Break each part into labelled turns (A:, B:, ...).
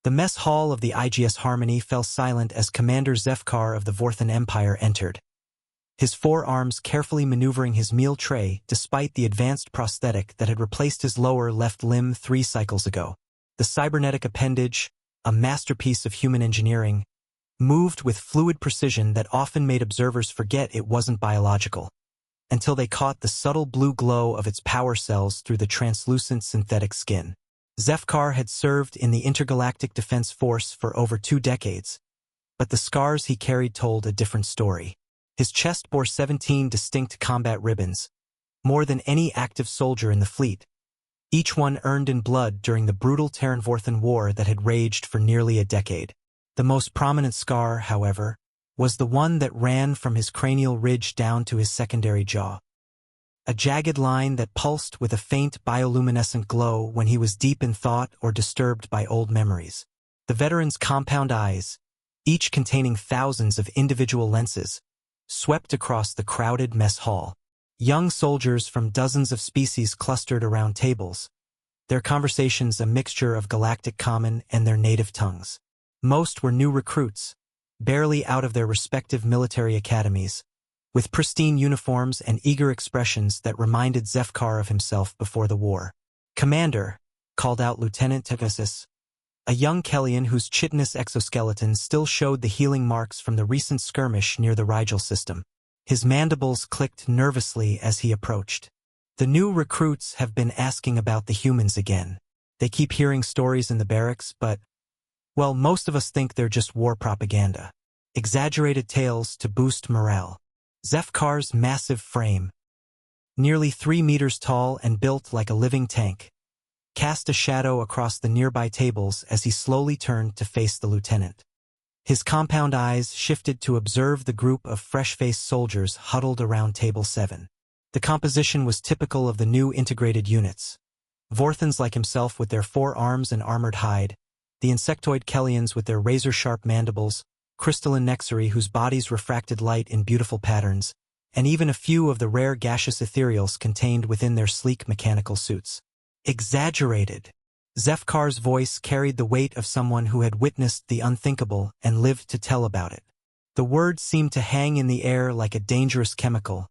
A: The mess hall of the IGS Harmony fell silent as Commander Zefkar of the Vorthan Empire entered, his forearms carefully maneuvering his meal tray despite the advanced prosthetic that had replaced his lower left limb 3 cycles ago. The cybernetic appendage, a masterpiece of human engineering, moved with fluid precision that often made observers forget it wasn't biological, until they caught the subtle blue glow of its power cells through the translucent synthetic skin. Zefkar had served in the Intergalactic Defense Force for over 2 decades, but the scars he carried told a different story. His chest bore 17 distinct combat ribbons, more than any active soldier in the fleet, each one earned in blood during the brutal Terran-Vorthan War that had raged for nearly a decade. The most prominent scar, however, was the one that ran from his cranial ridge down to his secondary jaw. A jagged line that pulsed with a faint bioluminescent glow when he was deep in thought or disturbed by old memories. The veteran's compound eyes, each containing thousands of individual lenses, swept across the crowded mess hall. Young soldiers from dozens of species clustered around tables, their conversations a mixture of galactic common and their native tongues. Most were new recruits, barely out of their respective military academies, with pristine uniforms and eager expressions that reminded Zefkar of himself before the war. "Commander," called out Lieutenant Tegesis, a young Kellian whose chitinous exoskeleton still showed the healing marks from the recent skirmish near the Rigel system. His mandibles clicked nervously as he approached. "The new recruits have been asking about the humans again. They keep hearing stories in the barracks, but, well, most of us think they're just war propaganda. Exaggerated tales to boost morale." Zefkar's massive frame, nearly 3 meters tall and built like a living tank, cast a shadow across the nearby tables as he slowly turned to face the lieutenant. His compound eyes shifted to observe the group of fresh-faced soldiers huddled around Table 7. The composition was typical of the new integrated units. Vorthans like himself with their 4 arms and armored hide, the insectoid Kellians with their razor-sharp mandibles, crystalline Nexari whose bodies refracted light in beautiful patterns, and even a few of the rare gaseous ethereals contained within their sleek mechanical suits. Exaggerated. Zefkar's voice carried the weight of someone who had witnessed the unthinkable and lived to tell about it. The words seemed to hang in the air like a dangerous chemical,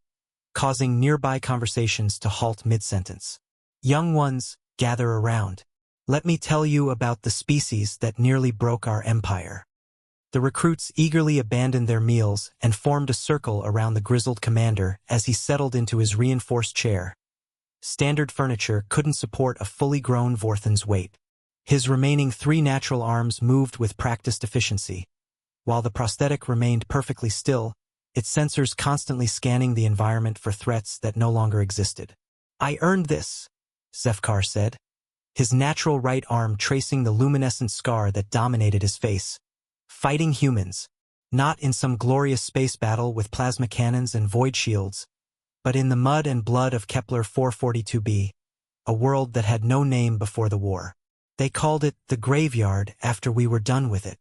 A: causing nearby conversations to halt mid-sentence. "Young ones, gather around. Let me tell you about the species that nearly broke our empire." The recruits eagerly abandoned their meals and formed a circle around the grizzled commander as he settled into his reinforced chair. Standard furniture couldn't support a fully grown Vorthan's weight. His remaining 3 natural arms moved with practiced efficiency, while the prosthetic remained perfectly still, its sensors constantly scanning the environment for threats that no longer existed. "I earned this," Zefkar said, his natural right arm tracing the luminescent scar that dominated his face. "Fighting humans, not in some glorious space battle with plasma cannons and void shields, but in the mud and blood of Kepler 442b, a world that had no name before the war. They called it the graveyard after we were done with it."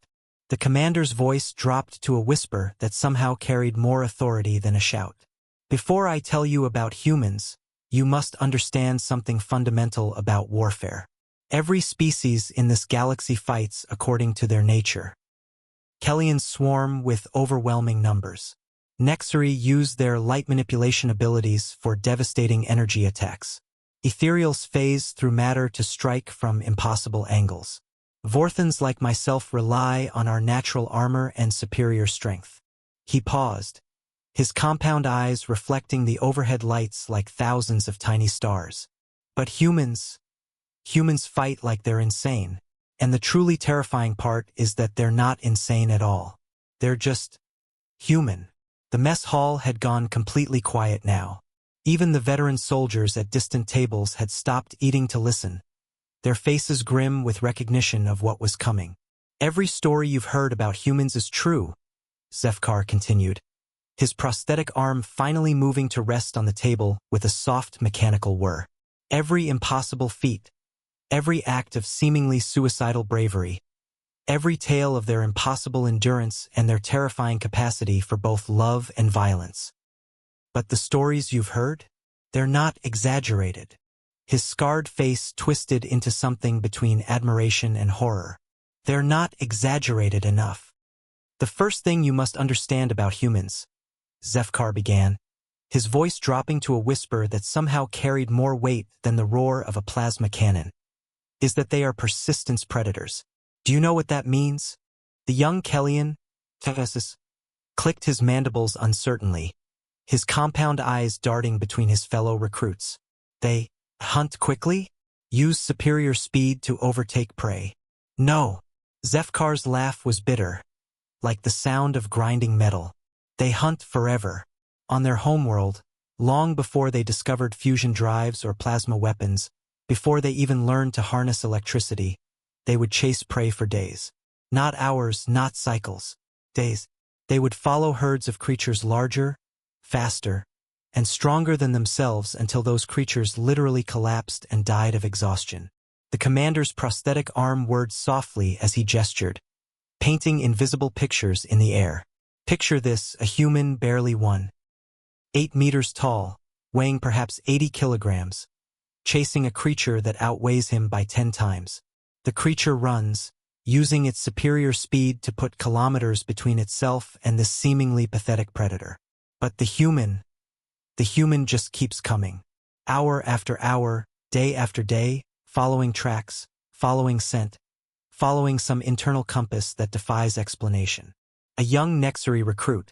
A: The commander's voice dropped to a whisper that somehow carried more authority than a shout. "Before I tell you about humans, you must understand something fundamental about warfare. Every species in this galaxy fights according to their nature. Kellians swarm with overwhelming numbers. Nexari use their light manipulation abilities for devastating energy attacks. Ethereals phase through matter to strike from impossible angles. Vorthans like myself rely on our natural armor and superior strength." He paused, his compound eyes reflecting the overhead lights like thousands of tiny stars. "But humans fight like they're insane. And the truly terrifying part is that they're not insane at all. They're just human." The mess hall had gone completely quiet now. Even the veteran soldiers at distant tables had stopped eating to listen, their faces grim with recognition of what was coming. "Every story you've heard about humans is true," Zefkar continued, his prosthetic arm finally moving to rest on the table with a soft mechanical whir. "Every impossible feat, every act of seemingly suicidal bravery, every tale of their impossible endurance and their terrifying capacity for both love and violence. But the stories you've heard? They're not exaggerated." His scarred face twisted into something between admiration and horror. They're not exaggerated enough. The first thing you must understand about humans, Zefkar began, his voice dropping to a whisper that somehow carried more weight than the roar of a plasma cannon, is that they are persistence predators. Do you know what that means? The young Kellyan, Tevesis, clicked his mandibles uncertainly, his compound eyes darting between his fellow recruits. They hunt quickly? Use superior speed to overtake prey? No. Zefkar's laugh was bitter, like the sound of grinding metal. They hunt forever. On their homeworld, long before they discovered fusion drives or plasma weapons, before they even learned to harness electricity, they would chase prey for days. Not hours, not cycles. Days. They would follow herds of creatures larger, faster, and stronger than themselves until those creatures literally collapsed and died of exhaustion. The commander's prosthetic arm whirred softly as he gestured, painting invisible pictures in the air. Picture this, a human barely 8 meters tall, weighing perhaps 80 kilograms, chasing a creature that outweighs him by 10 times. The creature runs, using its superior speed to put kilometers between itself and this seemingly pathetic predator. But the human just keeps coming. Hour after hour, day after day, following tracks, following scent, following some internal compass that defies explanation. A young Nexari recruit,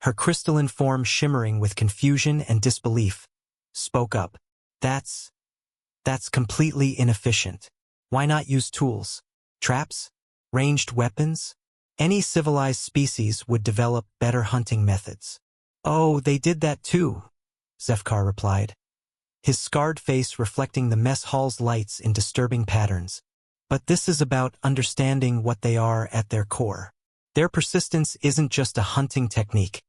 A: her crystalline form shimmering with confusion and disbelief, spoke up. That's completely inefficient. Why not use tools? Traps? Ranged weapons? Any civilized species would develop better hunting methods. Oh, they did that too, Zefkar replied, his scarred face reflecting the mess hall's lights in disturbing patterns. But this is about understanding what they are at their core. Their persistence isn't just a hunting technique.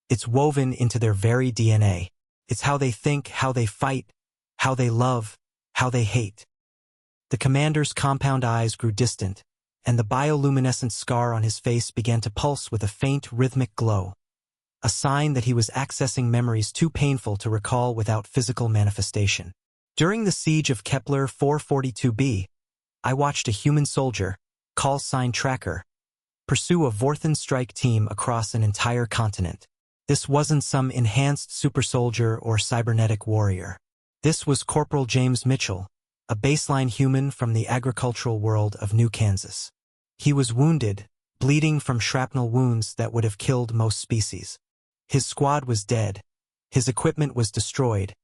A: It's woven into their very DNA. It's how they think, how they fight, how they love, how they hate. The commander's compound eyes grew distant, and the bioluminescent scar on his face began to pulse with a faint, rhythmic glow, a sign that he was accessing memories too painful to recall without physical manifestation. During the siege of Kepler 442b, I watched a human soldier, call sign Tracker, pursue a Vorthan strike team across an entire continent. This wasn't some enhanced super soldier or cybernetic warrior. This was Corporal James Mitchell, a baseline human from the agricultural world of New Kansas. He was wounded, bleeding from shrapnel wounds that would have killed most species. His squad was dead, his equipment was destroyed,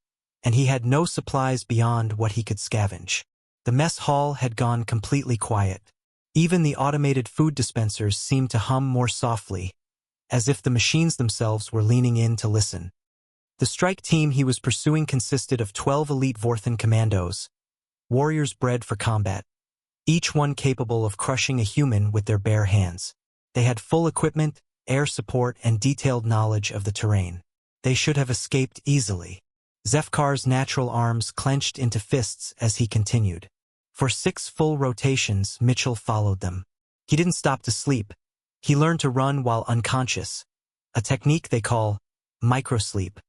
A: and he had no supplies beyond what he could scavenge. The mess hall had gone completely quiet. Even the automated food dispensers seemed to hum more softly, as if the machines themselves were leaning in to listen. The strike team he was pursuing consisted of 12 elite Vorthan commandos, warriors bred for combat, each one capable of crushing a human with their bare hands. They had full equipment, air support, and detailed knowledge of the terrain. They should have escaped easily. Zefkar's natural arms clenched into fists as he continued. For 6 full rotations, Mitchell followed them. He didn't stop to sleep. He learned to run while unconscious, a technique they call microsleep.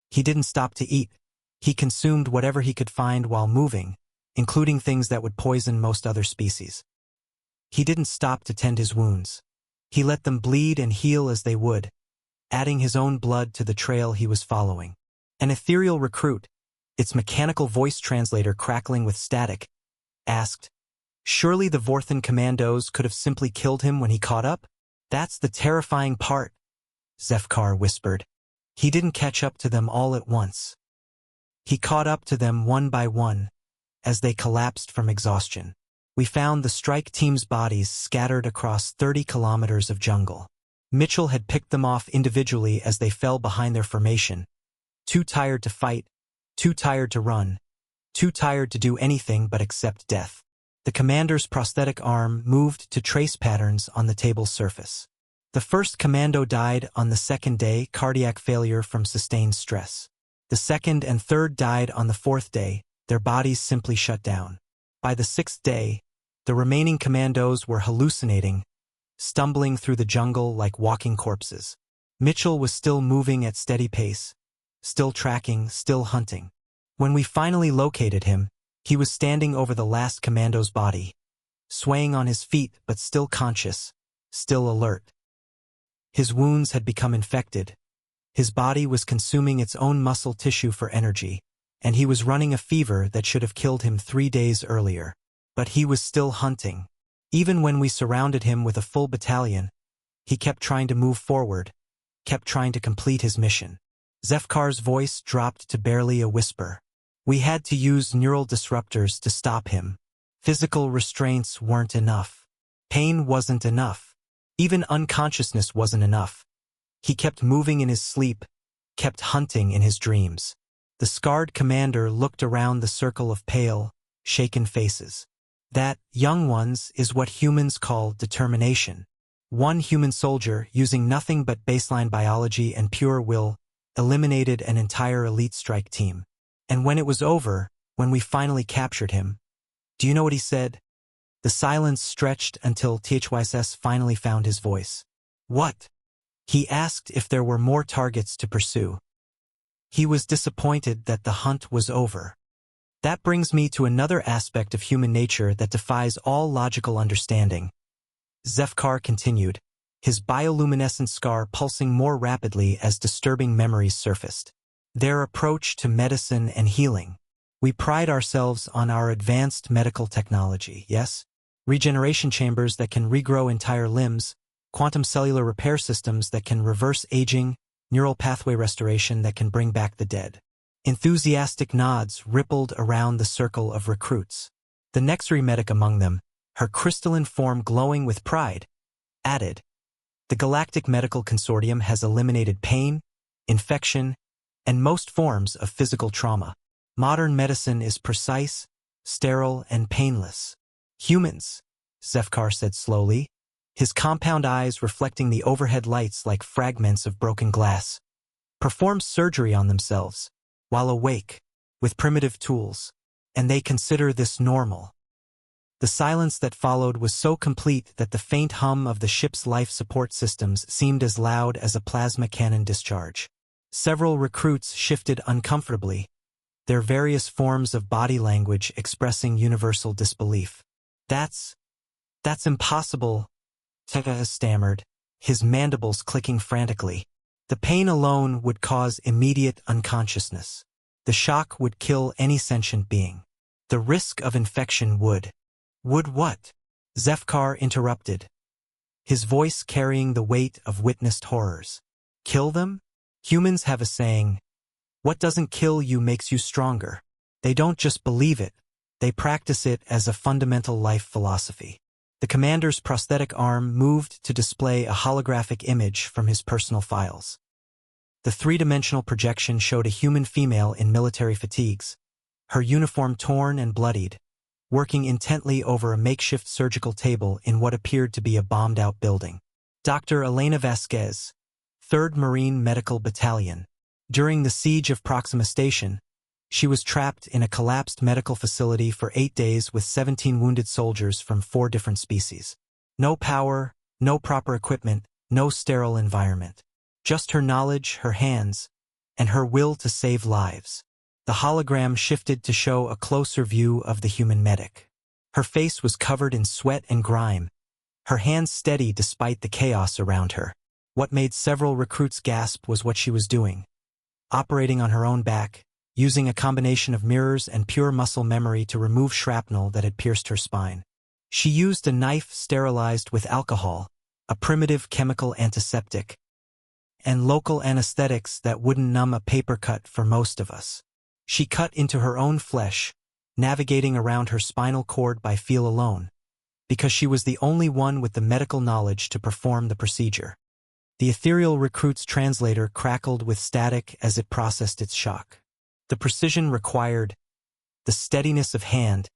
A: He didn't stop to eat. He consumed whatever he could find while moving, including things that would poison most other species. He didn't stop to tend his wounds. He let them bleed and heal as they would, adding his own blood to the trail he was following. An ethereal recruit, its mechanical voice translator crackling with static, asked, "Surely the Vorthan commandos could have simply killed him when he caught up?" "That's the terrifying part," Zefkar whispered. "He didn't catch up to them all at once. He caught up to them one by one, as they collapsed from exhaustion. We found the strike team's bodies scattered across 30 kilometers of jungle. Mitchell had picked them off individually as they fell behind their formation, too tired to fight, too tired to run, too tired to do anything but accept death. The commander's prosthetic arm moved to trace patterns on the table's surface. The first commando died on the second day, cardiac failure from sustained stress. The second and third died on the fourth day, their bodies simply shut down. By the 6th day, the remaining commandos were hallucinating, stumbling through the jungle like walking corpses. Mitchell was still moving at steady pace, still tracking, still hunting. When we finally located him, he was standing over the last commando's body, swaying on his feet but still conscious, still alert. His wounds had become infected. His body was consuming its own muscle tissue for energy, and he was running a fever that should have killed him 3 days earlier. But he was still hunting. Even when we surrounded him with a full battalion, he kept trying to move forward, kept trying to complete his mission. Zefkar's voice dropped to barely a whisper. We had to use neural disruptors to stop him. Physical restraints weren't enough. Pain wasn't enough. Even unconsciousness wasn't enough. He kept moving in his sleep, kept hunting in his dreams. The scarred commander looked around the circle of pale, shaken faces. That, young ones, is what humans call determination. One human soldier, using nothing but baseline biology and pure will, eliminated an entire elite strike team. And when it was over, when we finally captured him, do you know what he said? The silence stretched until THYSS finally found his voice. What? He asked if there were more targets to pursue. He was disappointed that the hunt was over. That brings me to another aspect of human nature that defies all logical understanding. Zefkar continued, his bioluminescent scar pulsing more rapidly as disturbing memories surfaced. Their approach to medicine and healing. We pride ourselves on our advanced medical technology, yes? Regeneration chambers that can regrow entire limbs, quantum cellular repair systems that can reverse aging, neural pathway restoration that can bring back the dead. Enthusiastic nods rippled around the circle of recruits. The Nexri medic among them, her crystalline form glowing with pride, added, the Galactic Medical Consortium has eliminated pain, infection, and most forms of physical trauma. Modern medicine is precise, sterile, and painless. Humans, Zefkar said slowly, his compound eyes reflecting the overhead lights like fragments of broken glass, perform surgery on themselves, while awake, with primitive tools, and they consider this normal. The silence that followed was so complete that the faint hum of the ship's life support systems seemed as loud as a plasma cannon discharge. Several recruits shifted uncomfortably, their various forms of body language expressing universal disbelief. That's impossible, Tega stammered, his mandibles clicking frantically. The pain alone would cause immediate unconsciousness. The shock would kill any sentient being. The risk of infection would. Would what? Zefkar interrupted, his voice carrying the weight of witnessed horrors. Kill them? Humans have a saying, what doesn't kill you makes you stronger. They don't just believe it, they practice it as a fundamental life philosophy. The commander's prosthetic arm moved to display a holographic image from his personal files. The three-dimensional projection showed a human female in military fatigues, her uniform torn and bloodied, working intently over a makeshift surgical table in what appeared to be a bombed-out building. Dr. Elena Vasquez, 3rd Marine Medical Battalion. During the siege of Proxima Station, she was trapped in a collapsed medical facility for 8 days with 17 wounded soldiers from 4 different species. No power, no proper equipment, no sterile environment. Just her knowledge, her hands, and her will to save lives. The hologram shifted to show a closer view of the human medic. Her face was covered in sweat and grime, her hands steady despite the chaos around her. What made several recruits gasp was what she was doing. Operating on her own back, using a combination of mirrors and pure muscle memory to remove shrapnel that had pierced her spine. She used a knife sterilized with alcohol, a primitive chemical antiseptic, and local anesthetics that wouldn't numb a paper cut for most of us. She cut into her own flesh, navigating around her spinal cord by feel alone, because she was the only one with the medical knowledge to perform the procedure. The ethereal recruit's translator crackled with static as it processed its shock. The precision required, the steadiness of hand,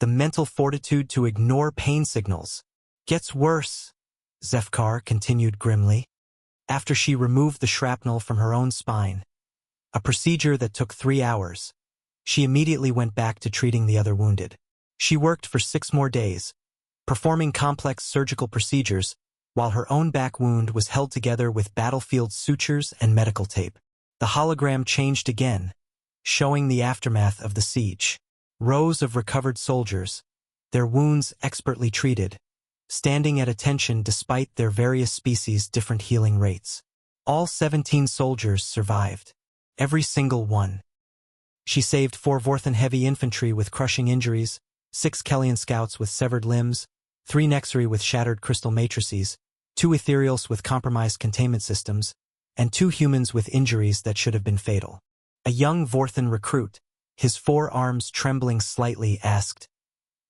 A: the mental fortitude to ignore pain signals. Gets worse, Zefkar continued grimly. After she removed the shrapnel from her own spine, a procedure that took 3 hours, she immediately went back to treating the other wounded. She worked for 6 more days, performing complex surgical procedures, while her own back wound was held together with battlefield sutures and medical tape. The hologram changed again, showing the aftermath of the siege. Rows of recovered soldiers, their wounds expertly treated, standing at attention despite their various species' different healing rates. All 17 soldiers survived. Every single one. She saved 4 Vorthan heavy infantry with crushing injuries, 6 Kellian scouts with severed limbs, 3 Nexari with shattered crystal matrices, 2 Ethereals with compromised containment systems, and 2 humans with injuries that should have been fatal. A young Vorthan recruit, his 4 arms trembling slightly, asked,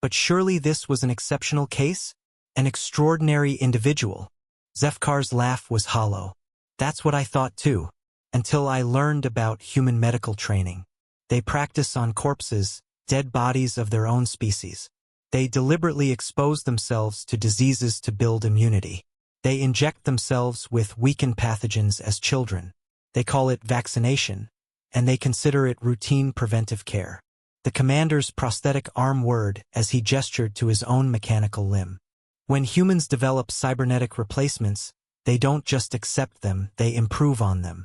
A: "But surely this was an exceptional case? An extraordinary individual?" Zefkar's laugh was hollow. "That's what I thought too, until I learned about human medical training. They practice on corpses, dead bodies of their own species. They deliberately expose themselves to diseases to build immunity. They inject themselves with weakened pathogens as children. They call it vaccination, and they consider it routine preventive care." The commander's prosthetic arm whirred as he gestured to his own mechanical limb. "When humans develop cybernetic replacements, they don't just accept them, they improve on them.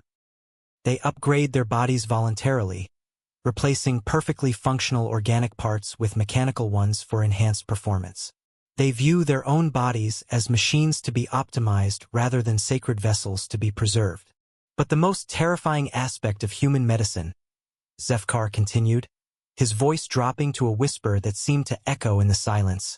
A: They upgrade their bodies voluntarily, replacing perfectly functional organic parts with mechanical ones for enhanced performance. They view their own bodies as machines to be optimized rather than sacred vessels to be preserved. But the most terrifying aspect of human medicine," Zefkar continued, his voice dropping to a whisper that seemed to echo in the silence,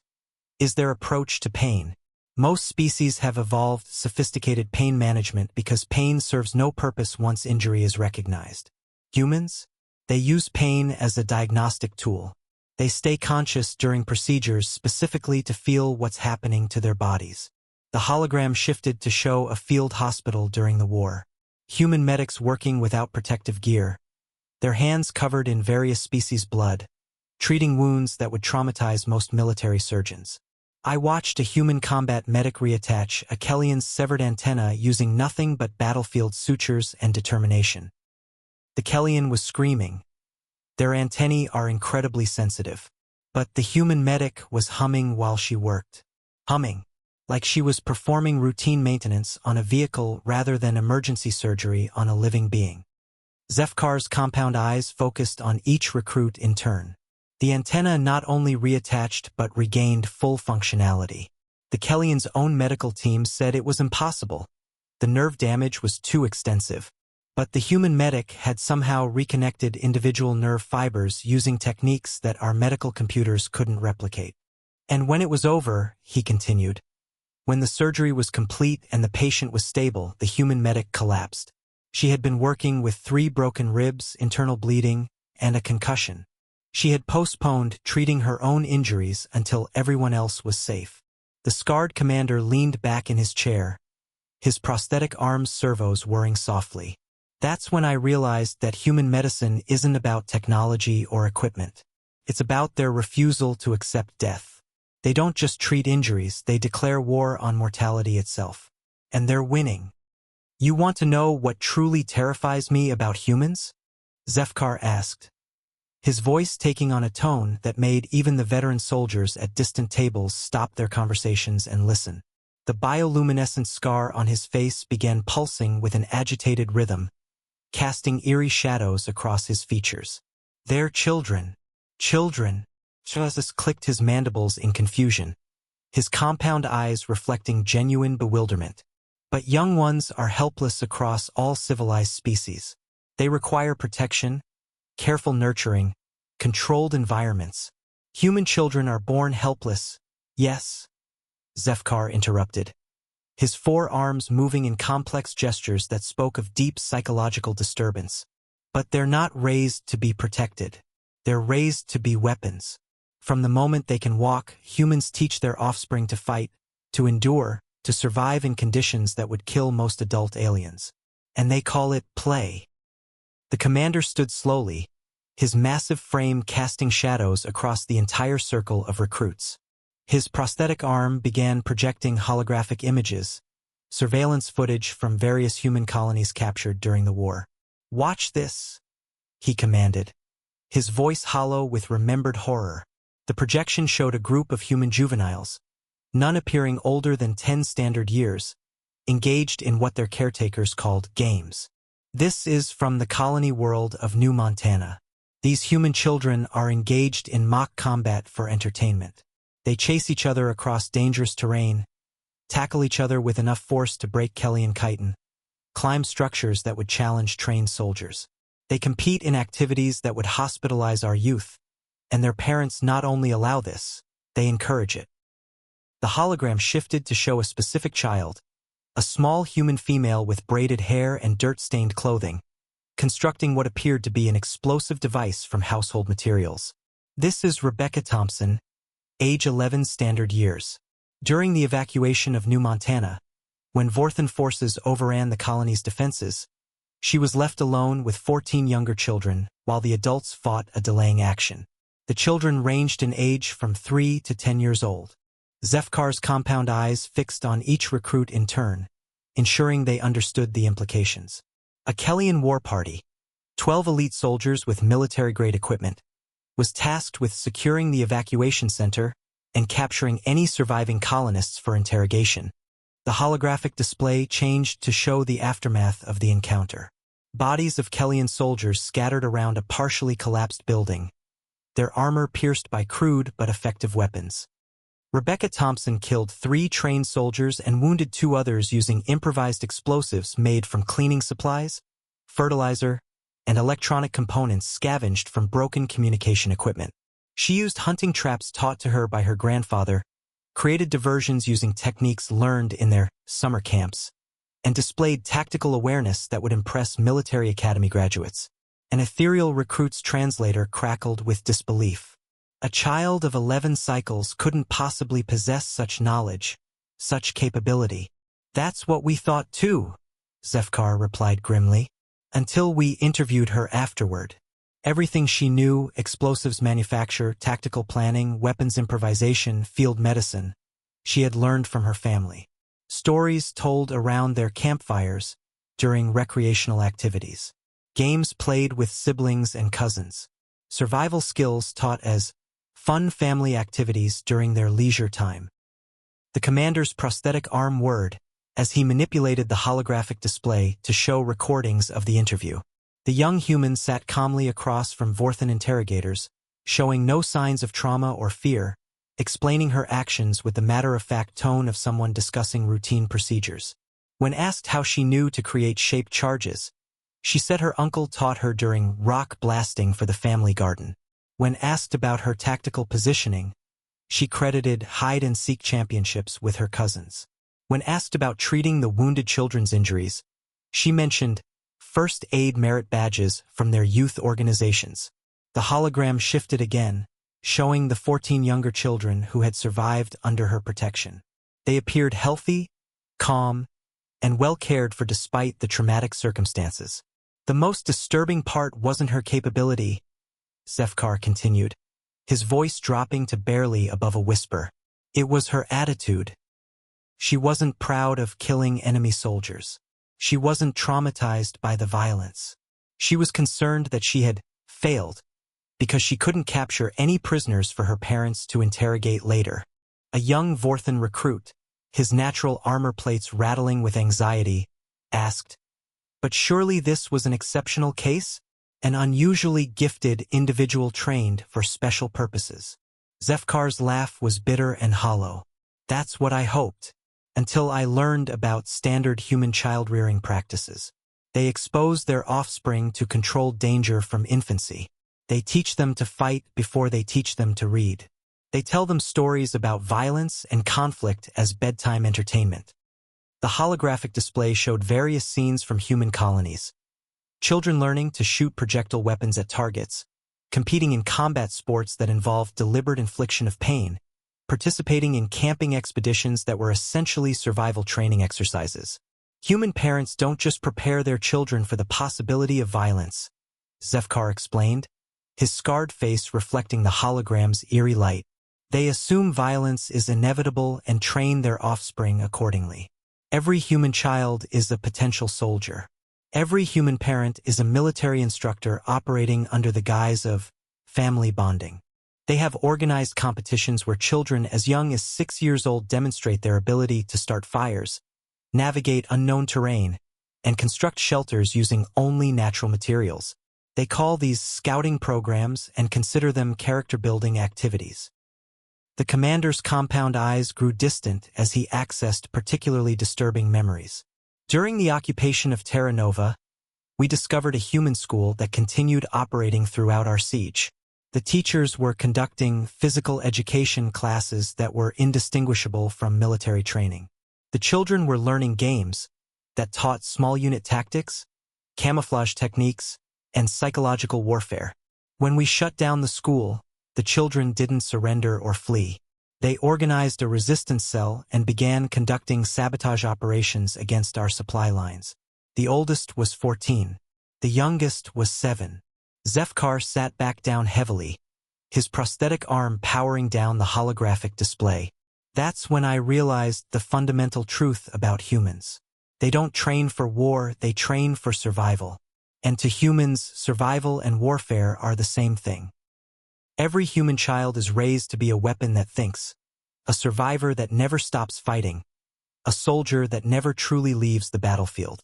A: "is their approach to pain. Most species have evolved sophisticated pain management because pain serves no purpose once injury is recognized. Humans? They use pain as a diagnostic tool. They stay conscious during procedures specifically to feel what's happening to their bodies." The hologram shifted to show a field hospital during the war. Human medics working without protective gear, their hands covered in various species' blood, treating wounds that would traumatize most military surgeons. I watched a human combat medic reattach a Kellian's severed antenna using nothing but battlefield sutures and determination. The Kellian was screaming. Their antennae are incredibly sensitive. But the human medic was humming while she worked. Humming, like she was performing routine maintenance on a vehicle rather than emergency surgery on a living being. Zefkar's compound eyes focused on each recruit in turn. The antenna not only reattached but regained full functionality. The Kellian's own medical team said it was impossible. The nerve damage was too extensive. But the human medic had somehow reconnected individual nerve fibers using techniques that our medical computers couldn't replicate. And when it was over, he continued, when the surgery was complete and the patient was stable, the human medic collapsed. She had been working with 3 broken ribs, internal bleeding, and a concussion. She had postponed treating her own injuries until everyone else was safe. The scarred commander leaned back in his chair, his prosthetic arms servos whirring softly. That's when I realized that human medicine isn't about technology or equipment. It's about their refusal to accept death. They don't just treat injuries, they declare war on mortality itself. And they're winning. You want to know what truly terrifies me about humans? Zefkar asked, his voice taking on a tone that made even the veteran soldiers at distant tables stop their conversations and listen. The bioluminescent scar on his face began pulsing with an agitated rhythm, casting eerie shadows across his features. They're children. Children. Jesus clicked his mandibles in confusion, his compound eyes reflecting genuine bewilderment. But young ones are helpless across all civilized species. They require protection, careful nurturing, controlled environments. Human children are born helpless. Yes, Zefkar interrupted, his 4 arms moving in complex gestures that spoke of deep psychological disturbance. But they're not raised to be protected. They're raised to be weapons. From the moment they can walk, humans teach their offspring to fight, to endure, to survive in conditions that would kill most adult aliens. And they call it play. The commander stood slowly, his massive frame casting shadows across the entire circle of recruits. His prosthetic arm began projecting holographic images, surveillance footage from various human colonies captured during the war. Watch this, he commanded, his voice hollow with remembered horror. The projection showed a group of human juveniles, none appearing older than 10 standard years, engaged in what their caretakers called games. This is from the colony world of New Montana. These human children are engaged in mock combat for entertainment. They chase each other across dangerous terrain, tackle each other with enough force to break Kelly and Chiton, climb structures that would challenge trained soldiers. They compete in activities that would hospitalize our youth, and their parents not only allow this, they encourage it. The hologram shifted to show a specific child, a small human female with braided hair and dirt-stained clothing, constructing what appeared to be an explosive device from household materials. This is Rebecca Thompson, age 11 standard years. During the evacuation of New Montana, when Vorthan forces overran the colony's defenses, she was left alone with 14 younger children while the adults fought a delaying action. The children ranged in age from 3 to 10 years old. Zefkar's compound eyes fixed on each recruit in turn, ensuring they understood the implications. A Kellyan war party, 12 elite soldiers with military-grade equipment, was tasked with securing the evacuation center and capturing any surviving colonists for interrogation. The holographic display changed to show the aftermath of the encounter. Bodies of Kellyan soldiers scattered around a partially collapsed building, their armor pierced by crude but effective weapons. Rebecca Thompson killed 3 trained soldiers and wounded 2 others using improvised explosives made from cleaning supplies, fertilizer, and electronic components scavenged from broken communication equipment. She used hunting traps taught to her by her grandfather, created diversions using techniques learned in their summer camps, and displayed tactical awareness that would impress military academy graduates. An ethereal recruit's translator crackled with disbelief. A child of 11 cycles couldn't possibly possess such knowledge, such capability. That's what we thought too, Zefkar replied grimly. Until we interviewed her afterward. Everything she knew, explosives manufacture, tactical planning, weapons improvisation, field medicine, she had learned from her family. Stories told around their campfires, during recreational activities. Games played with siblings and cousins. Survival skills taught as fun family activities during their leisure time. The commander's prosthetic arm whirred as he manipulated the holographic display to show recordings of the interview. The young human sat calmly across from Vorthan interrogators, showing no signs of trauma or fear, explaining her actions with the matter-of-fact tone of someone discussing routine procedures. When asked how she knew to create shaped charges, she said her uncle taught her during rock blasting for the family garden. When asked about her tactical positioning, she credited hide-and-seek championships with her cousins. When asked about treating the wounded children's injuries, she mentioned first aid merit badges from their youth organizations. The hologram shifted again, showing the 14 younger children who had survived under her protection. They appeared healthy, calm, and well cared for despite the traumatic circumstances. The most disturbing part wasn't her capability, Zefkar continued, his voice dropping to barely above a whisper. It was her attitude. She wasn't proud of killing enemy soldiers. She wasn't traumatized by the violence. She was concerned that she had failed because she couldn't capture any prisoners for her parents to interrogate later. A young Vorthan recruit, his natural armor plates rattling with anxiety, asked, "But surely this was an exceptional case? An unusually gifted individual trained for special purposes." Zefkar's laugh was bitter and hollow. "That's what I hoped. Until I learned about standard human child-rearing practices. They expose their offspring to controlled danger from infancy. They teach them to fight before they teach them to read. They tell them stories about violence and conflict as bedtime entertainment." The holographic display showed various scenes from human colonies. Children learning to shoot projectile weapons at targets, competing in combat sports that involved deliberate infliction of pain, participating in camping expeditions that were essentially survival training exercises. Human parents don't just prepare their children for the possibility of violence, Zefkar explained, his scarred face reflecting the hologram's eerie light. They assume violence is inevitable and train their offspring accordingly. Every human child is a potential soldier. Every human parent is a military instructor operating under the guise of family bonding. They have organized competitions where children as young as 6 years old demonstrate their ability to start fires, navigate unknown terrain, and construct shelters using only natural materials. They call these scouting programs and consider them character-building activities. The commander's compound eyes grew distant as he accessed particularly disturbing memories. During the occupation of Terra Nova, we discovered a human school that continued operating throughout our siege. The teachers were conducting physical education classes that were indistinguishable from military training. The children were learning games that taught small unit tactics, camouflage techniques, and psychological warfare. When we shut down the school, the children didn't surrender or flee. They organized a resistance cell and began conducting sabotage operations against our supply lines. The oldest was 14. The youngest was 7. Zefkar sat back down heavily, his prosthetic arm powering down the holographic display. That's when I realized the fundamental truth about humans. They don't train for war, they train for survival. And to humans, survival and warfare are the same thing. Every human child is raised to be a weapon that thinks, a survivor that never stops fighting, a soldier that never truly leaves the battlefield.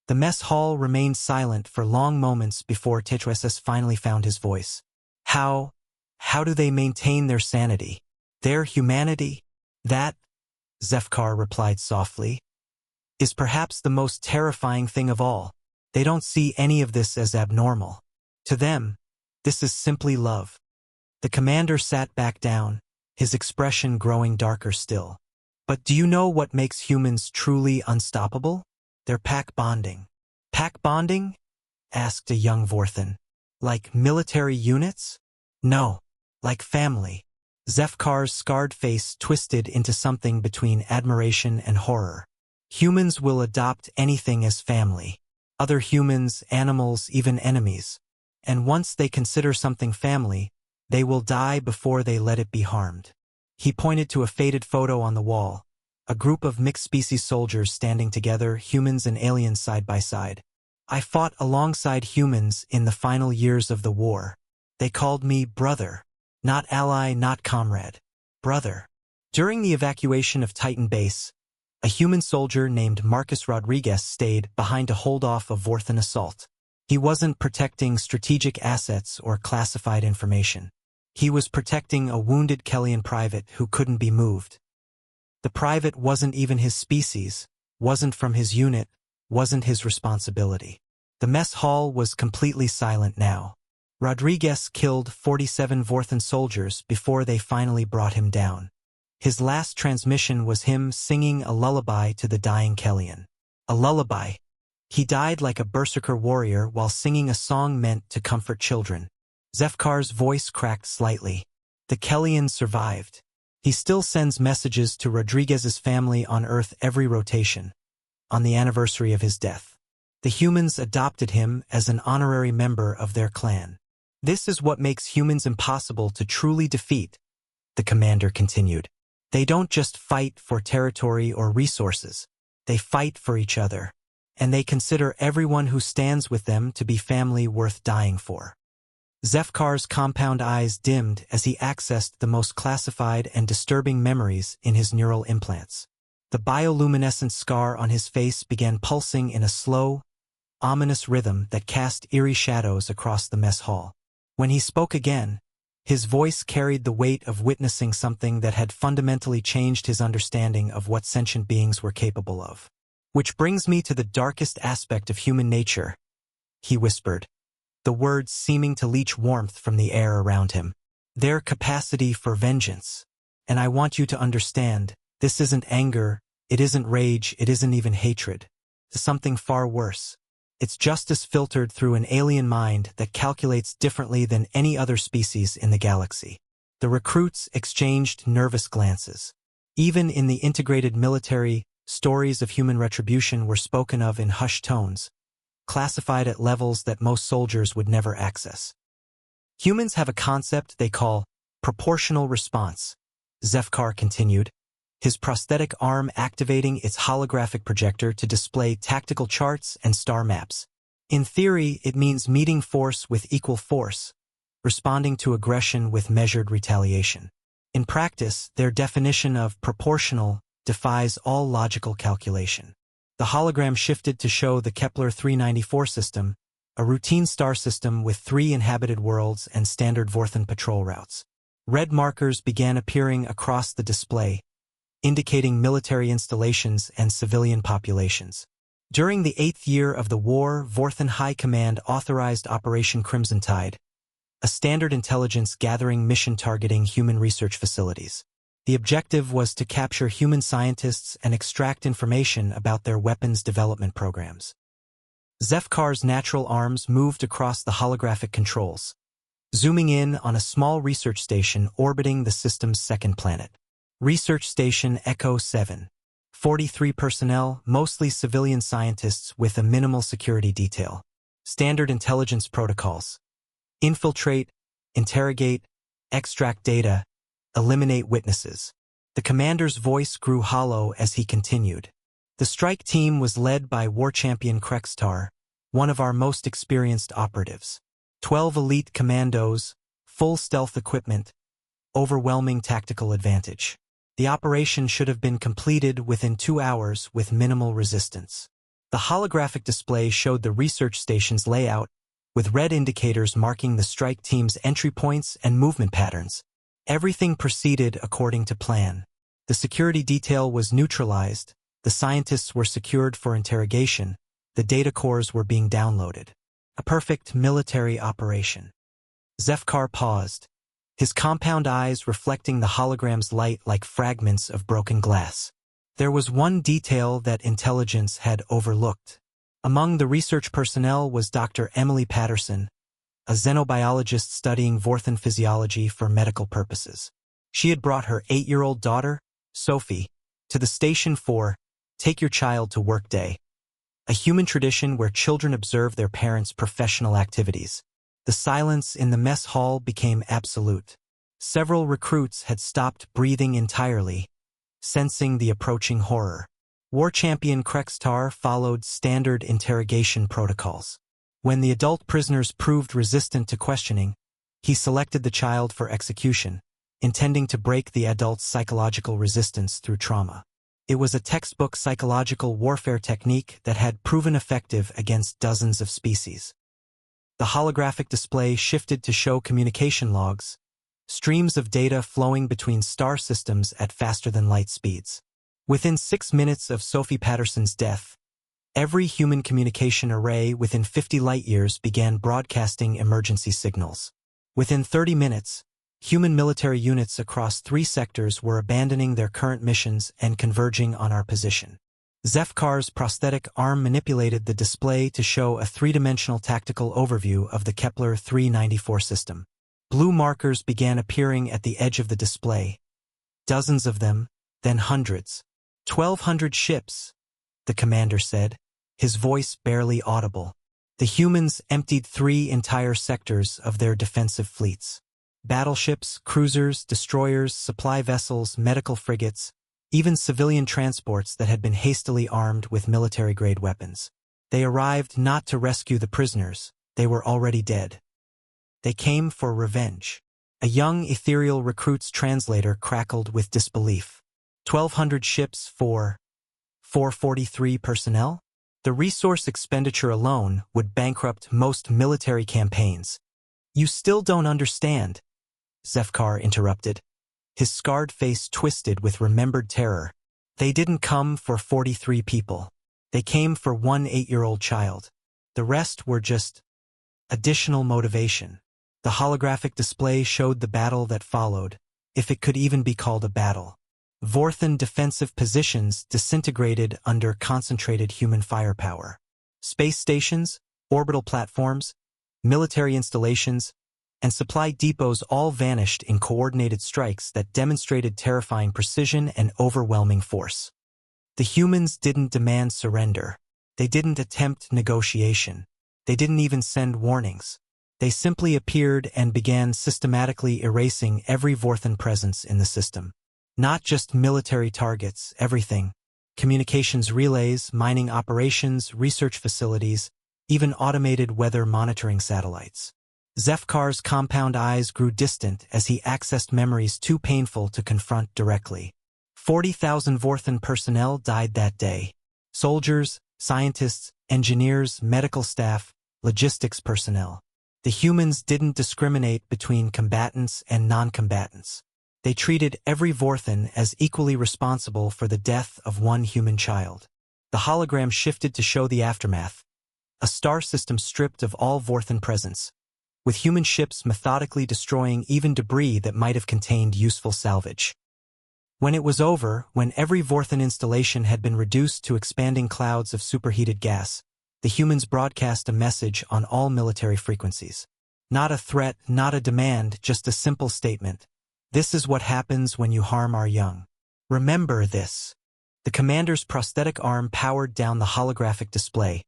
A: The mess hall remained silent for long moments before Tetsueses finally found his voice. How do they maintain their sanity? Their humanity? That, Zefkar replied softly, is perhaps the most terrifying thing of all. They don't see any of this as abnormal. To them, this is simply love. The commander sat back down, his expression growing darker still. But do you know what makes humans truly unstoppable? Their pack bonding. Pack bonding? Asked a young Vorthan. Like military units? No, like family. Zefkar's scarred face twisted into something between admiration and horror. Humans will adopt anything as family. Other humans, animals, even enemies. And once they consider something family, they will die before they let it be harmed. He pointed to a faded photo on the wall, a group of mixed-species soldiers standing together, humans and aliens side by side. I fought alongside humans in the final years of the war. They called me brother. Not ally, not comrade. Brother. During the evacuation of Titan Base, a human soldier named Marcus Rodriguez stayed behind to hold off a Vorthan assault. He wasn't protecting strategic assets or classified information. He was protecting a wounded Kellian private who couldn't be moved. The private wasn't even his species, wasn't from his unit, wasn't his responsibility. The mess hall was completely silent now. Rodriguez killed 47 Vorthan soldiers before they finally brought him down. His last transmission was him singing a lullaby to the dying Kellian. A lullaby. He died like a berserker warrior while singing a song meant to comfort children. Zefkar's voice cracked slightly. The Kellian survived. He still sends messages to Rodriguez's family on Earth every rotation, on the anniversary of his death. The humans adopted him as an honorary member of their clan. This is what makes humans impossible to truly defeat, the commander continued. They don't just fight for territory or resources. They fight for each other. And they consider everyone who stands with them to be family worth dying for. Zefkar's compound eyes dimmed as he accessed the most classified and disturbing memories in his neural implants. The bioluminescent scar on his face began pulsing in a slow, ominous rhythm that cast eerie shadows across the mess hall. When he spoke again, his voice carried the weight of witnessing something that had fundamentally changed his understanding of what sentient beings were capable of. Which brings me to the darkest aspect of human nature, he whispered, the words seeming to leach warmth from the air around him. Their capacity for vengeance. And I want you to understand, this isn't anger, it isn't rage, it isn't even hatred. It's something far worse. It's justice filtered through an alien mind that calculates differently than any other species in the galaxy. The recruits exchanged nervous glances. Even in the integrated military, stories of human retribution were spoken of in hushed tones, classified at levels that most soldiers would never access. Humans have a concept they call proportional response, Zefkar continued, his prosthetic arm activating its holographic projector to display tactical charts and star maps. In theory, it means meeting force with equal force, responding to aggression with measured retaliation. In practice, their definition of proportional defies all logical calculation. The hologram shifted to show the Kepler 394 system, a routine star system with 3 inhabited worlds and standard Vorthan patrol routes. Red markers began appearing across the display, indicating military installations and civilian populations. During the 8th year of the war, Vorthen High Command authorized Operation Crimson Tide, a standard intelligence gathering mission targeting human research facilities. The objective was to capture human scientists and extract information about their weapons development programs. Zefkar's natural arms moved across the holographic controls, zooming in on a small research station orbiting the system's second planet. Research Station Echo 7. 43 personnel, mostly civilian scientists with a minimal security detail. Standard intelligence protocols. Infiltrate, interrogate, extract data, eliminate witnesses. The commander's voice grew hollow as he continued. The strike team was led by war champion Krextar, one of our most experienced operatives. 12 elite commandos, full stealth equipment, overwhelming tactical advantage. The operation should have been completed within 2 hours with minimal resistance. The holographic display showed the research station's layout, with red indicators marking the strike team's entry points and movement patterns. Everything proceeded according to plan. The security detail was neutralized, the scientists were secured for interrogation, the data cores were being downloaded. A perfect military operation. Zefkar paused, his compound eyes reflecting the hologram's light like fragments of broken glass. There was one detail that intelligence had overlooked. Among the research personnel was Dr. Emily Patterson, a xenobiologist studying Vorthen physiology for medical purposes. She had brought her 8-year-old daughter, Sophie, to the station for Take Your Child to Work Day, a human tradition where children observe their parents' professional activities. The silence in the mess hall became absolute. Several recruits had stopped breathing entirely, sensing the approaching horror. War champion Krextar followed standard interrogation protocols. When the adult prisoners proved resistant to questioning, he selected the child for execution, intending to break the adult's psychological resistance through trauma. It was a textbook psychological warfare technique that had proven effective against dozens of species. The holographic display shifted to show communication logs, streams of data flowing between star systems at faster-than-light speeds. Within 6 minutes of Sophie Patterson's death, every human communication array within 50 light-years began broadcasting emergency signals. Within 30 minutes, human military units across 3 sectors were abandoning their current missions and converging on our position. Zefkar's prosthetic arm manipulated the display to show a 3-dimensional tactical overview of the Kepler 394 system. Blue markers began appearing at the edge of the display. Dozens of them, then hundreds. 1,200 ships, the commander said, his voice barely audible. The humans emptied 3 entire sectors of their defensive fleets. Battleships, cruisers, destroyers, supply vessels, medical frigates, even civilian transports that had been hastily armed with military-grade weapons. They arrived not to rescue the prisoners, they were already dead. They came for revenge. A young ethereal recruit's translator crackled with disbelief. 1,200 ships for 443 personnel? The resource expenditure alone would bankrupt most military campaigns. You still don't understand, Zefkar interrupted. His scarred face twisted with remembered terror. They didn't come for 43 people. They came for one 8-year-old child. The rest were just additional motivation. The holographic display showed the battle that followed, if it could even be called a battle. Vorthen defensive positions disintegrated under concentrated human firepower. Space stations, orbital platforms, military installations, and supply depots all vanished in coordinated strikes that demonstrated terrifying precision and overwhelming force. The humans didn't demand surrender. They didn't attempt negotiation. They didn't even send warnings. They simply appeared and began systematically erasing every Vorthen presence in the system. Not just military targets, everything. Communications relays, mining operations, research facilities, even automated weather monitoring satellites. Zefkar's compound eyes grew distant as he accessed memories too painful to confront directly. 40,000 Vorthen personnel died that day. Soldiers, scientists, engineers, medical staff, logistics personnel. The humans didn't discriminate between combatants and non-combatants. They treated every Vorthan as equally responsible for the death of one human child. The hologram shifted to show the aftermath, a star system stripped of all Vorthan presence, with human ships methodically destroying even debris that might have contained useful salvage. When it was over, when every Vorthan installation had been reduced to expanding clouds of superheated gas, the humans broadcast a message on all military frequencies. Not a threat, not a demand, just a simple statement. This is what happens when you harm our young. Remember this. The commander's prosthetic arm powered down the holographic display,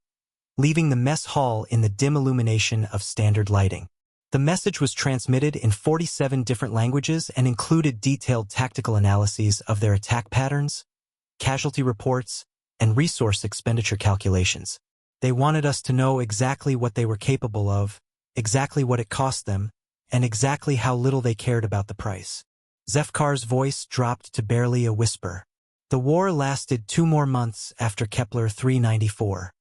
A: leaving the mess hall in the dim illumination of standard lighting. The message was transmitted in 47 different languages and included detailed tactical analyses of their attack patterns, casualty reports, and resource expenditure calculations. They wanted us to know exactly what they were capable of, exactly what it cost them, and exactly how little they cared about the price. Zefkar's voice dropped to barely a whisper. The war lasted 2 more months after Kepler 394.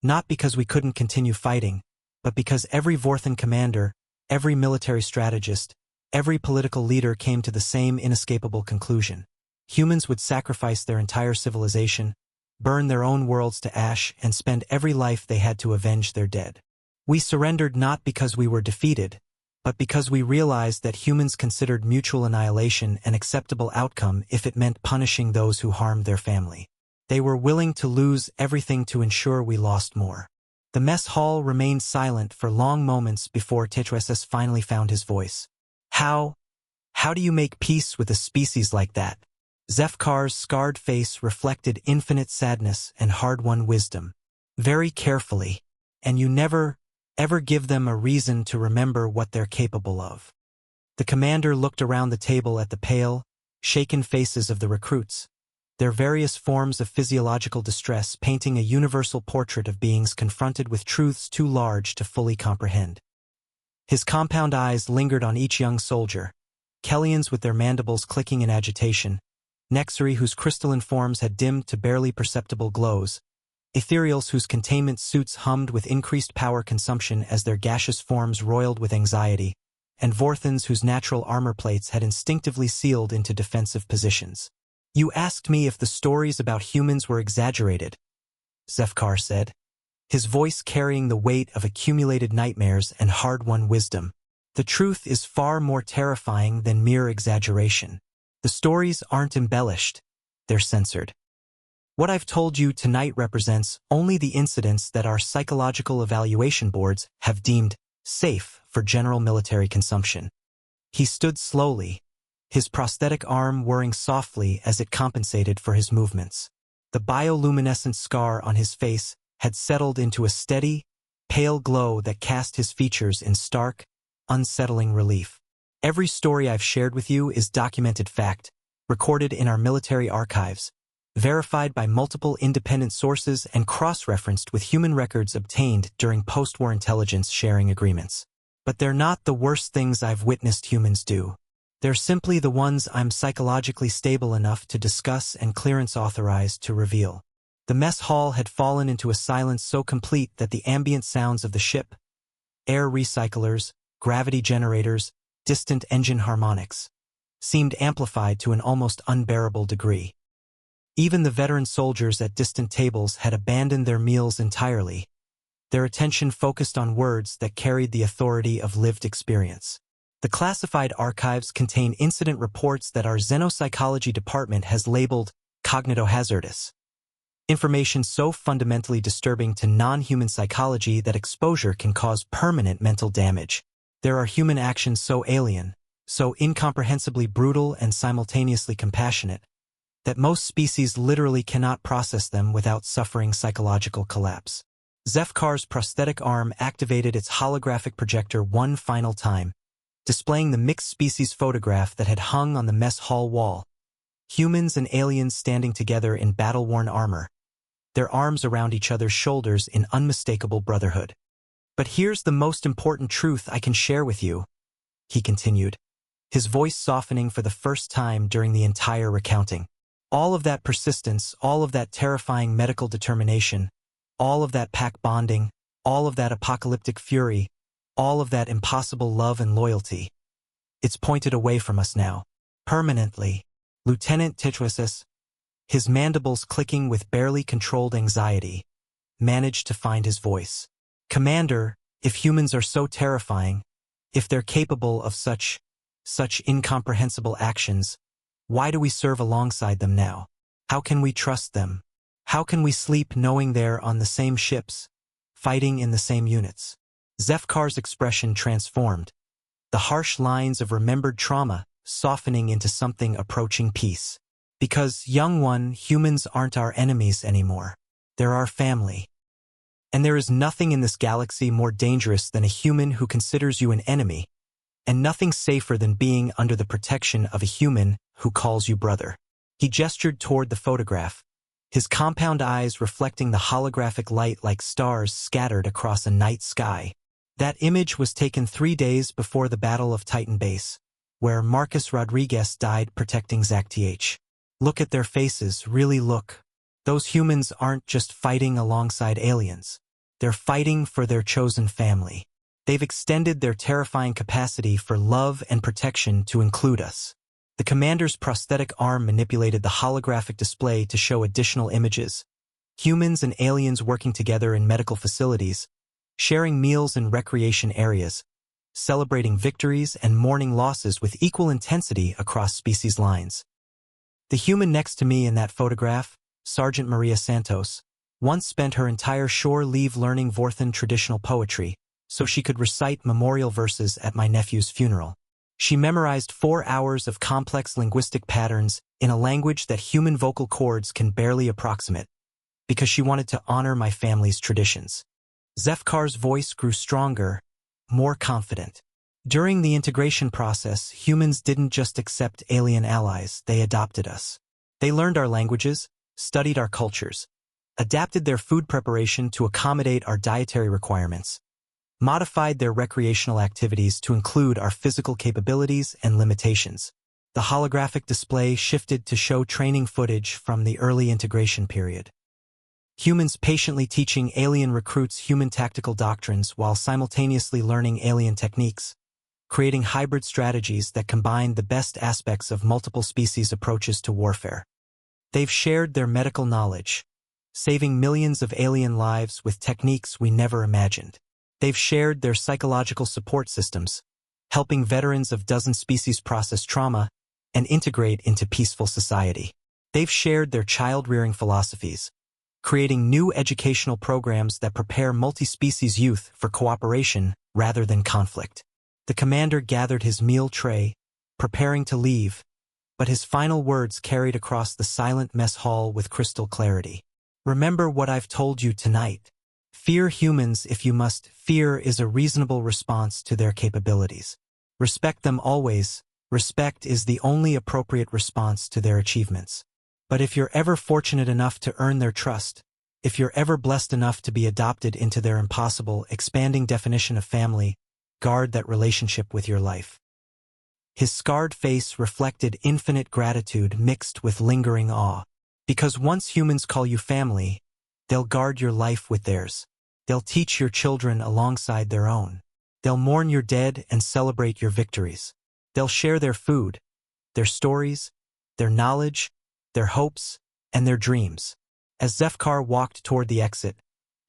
A: Not because we couldn't continue fighting, but because every Vorthan commander, every military strategist, every political leader came to the same inescapable conclusion. Humans would sacrifice their entire civilization, burn their own worlds to ash, and spend every life they had to avenge their dead. We surrendered not because we were defeated, but because we realized that humans considered mutual annihilation an acceptable outcome if it meant punishing those who harmed their family. They were willing to lose everything to ensure we lost more. The mess hall remained silent for long moments before Tetris finally found his voice. How do you make peace with a species like that? Zefkar's scarred face reflected infinite sadness and hard-won wisdom. Very carefully, and you never, ever give them a reason to remember what they're capable of. The commander looked around the table at the pale, shaken faces of the recruits, their various forms of physiological distress painting a universal portrait of beings confronted with truths too large to fully comprehend. His compound eyes lingered on each young soldier, Kellians with their mandibles clicking in agitation, Nexari whose crystalline forms had dimmed to barely perceptible glows, Ethereals whose containment suits hummed with increased power consumption as their gaseous forms roiled with anxiety, and Vorthans whose natural armor plates had instinctively sealed into defensive positions. You asked me if the stories about humans were exaggerated, Zefkar said, his voice carrying the weight of accumulated nightmares and hard-won wisdom. The truth is far more terrifying than mere exaggeration. The stories aren't embellished, they're censored. What I've told you tonight represents only the incidents that our psychological evaluation boards have deemed safe for general military consumption. He stood slowly, his prosthetic arm whirring softly as it compensated for his movements. The bioluminescent scar on his face had settled into a steady, pale glow that cast his features in stark, unsettling relief. Every story I've shared with you is documented fact, recorded in our military archives, verified by multiple independent sources and cross-referenced with human records obtained during post-war intelligence sharing agreements. But they're not the worst things I've witnessed humans do. They're simply the ones I'm psychologically stable enough to discuss and clearance authorized to reveal. The mess hall had fallen into a silence so complete that the ambient sounds of the ship, air recyclers, gravity generators, distant engine harmonics, seemed amplified to an almost unbearable degree. Even the veteran soldiers at distant tables had abandoned their meals entirely, their attention focused on words that carried the authority of lived experience. The classified archives contain incident reports that our xenopsychology department has labeled cognitohazardous. Information so fundamentally disturbing to non-human psychology that exposure can cause permanent mental damage. There are human actions so alien, so incomprehensibly brutal and simultaneously compassionate, that most species literally cannot process them without suffering psychological collapse. Zefkar's prosthetic arm activated its holographic projector one final time, displaying the mixed species photograph that had hung on the mess hall wall. Humans and aliens standing together in battle-worn armor, their arms around each other's shoulders in unmistakable brotherhood. But here's the most important truth I can share with you, he continued, his voice softening for the first time during the entire recounting. All of that persistence, all of that terrifying medical determination, all of that pack bonding, all of that apocalyptic fury, all of that impossible love and loyalty. It's pointed away from us now. Permanently. Lieutenant Titwasis, his mandibles clicking with barely controlled anxiety, managed to find his voice. Commander, if humans are so terrifying, if they're capable of such incomprehensible actions, why do we serve alongside them now? How can we trust them? How can we sleep knowing they're on the same ships, fighting in the same units? Zefkar's expression transformed, the harsh lines of remembered trauma softening into something approaching peace. Because, young one, humans aren't our enemies anymore. They're our family. And there is nothing in this galaxy more dangerous than a human who considers you an enemy, and nothing safer than being under the protection of a human who calls you brother. He gestured toward the photograph, his compound eyes reflecting the holographic light like stars scattered across a night sky. That image was taken 3 days before the Battle of Titan Base, where Marcus Rodriguez died protecting ZACTH. Look at their faces, really look. Those humans aren't just fighting alongside aliens. They're fighting for their chosen family. They've extended their terrifying capacity for love and protection to include us. The commander's prosthetic arm manipulated the holographic display to show additional images. Humans and aliens working together in medical facilities, sharing meals in recreation areas, celebrating victories and mourning losses with equal intensity across species lines. The human next to me in that photograph, Sergeant Maria Santos, once spent her entire shore leave learning Vorthan traditional poetry so she could recite memorial verses at my nephew's funeral. She memorized 4 hours of complex linguistic patterns in a language that human vocal cords can barely approximate, because she wanted to honor my family's traditions. Zefkar's voice grew stronger, more confident. During the integration process, humans didn't just accept alien allies, they adopted us. They learned our languages, studied our cultures, adapted their food preparation to accommodate our dietary requirements, modified their recreational activities to include our physical capabilities and limitations. The holographic display shifted to show training footage from the early integration period. Humans patiently teaching alien recruits human tactical doctrines while simultaneously learning alien techniques, creating hybrid strategies that combine the best aspects of multiple species approaches to warfare. They've shared their medical knowledge, saving millions of alien lives with techniques we never imagined. They've shared their psychological support systems, helping veterans of dozen species process trauma and integrate into peaceful society. They've shared their child-rearing philosophies, creating new educational programs that prepare multi-species youth for cooperation rather than conflict. The commander gathered his meal tray, preparing to leave, but his final words carried across the silent mess hall with crystal clarity. Remember what I've told you tonight. Fear humans if you must. Fear is a reasonable response to their capabilities. Respect them always. Respect is the only appropriate response to their achievements. But if you're ever fortunate enough to earn their trust, if you're ever blessed enough to be adopted into their impossible, expanding definition of family, guard that relationship with your life. His scarred face reflected infinite gratitude mixed with lingering awe. Because once humans call you family, they'll guard your life with theirs. They'll teach your children alongside their own. They'll mourn your dead and celebrate your victories. They'll share their food, their stories, their knowledge, their hopes, and their dreams. As Zefkar walked toward the exit,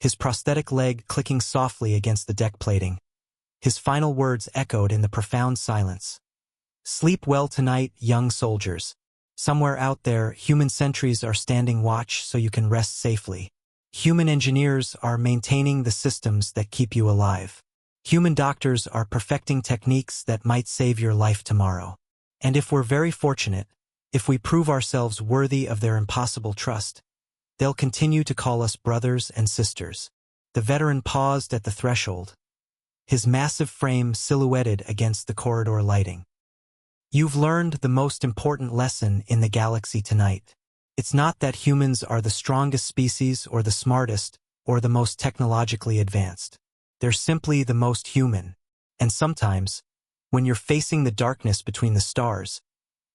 A: his prosthetic leg clicking softly against the deck plating, his final words echoed in the profound silence. Sleep well tonight, young soldiers. Somewhere out there, human sentries are standing watch so you can rest safely. Human engineers are maintaining the systems that keep you alive. Human doctors are perfecting techniques that might save your life tomorrow. And if we're very fortunate, if we prove ourselves worthy of their impossible trust, they'll continue to call us brothers and sisters. The veteran paused at the threshold, his massive frame silhouetted against the corridor lighting. You've learned the most important lesson in the galaxy tonight. It's not that humans are the strongest species or the smartest or the most technologically advanced. They're simply the most human. And sometimes, when you're facing the darkness between the stars,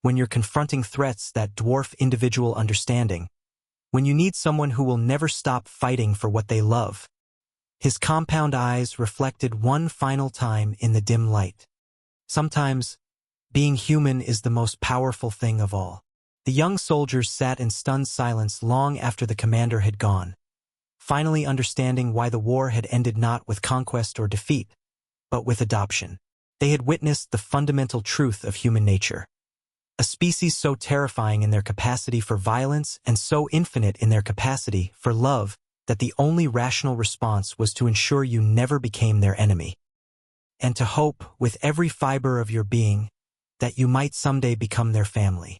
A: when you're confronting threats that dwarf individual understanding, when you need someone who will never stop fighting for what they love, His compound eyes reflected one final time in the dim light. Sometimes, being human is the most powerful thing of all. The young soldiers sat in stunned silence long after the commander had gone, finally understanding why the war had ended not with conquest or defeat, but with adoption. They had witnessed the fundamental truth of human nature. A species so terrifying in their capacity for violence and so infinite in their capacity for love that the only rational response was to ensure you never became their enemy, and to hope with every fiber of your being that you might someday become their family.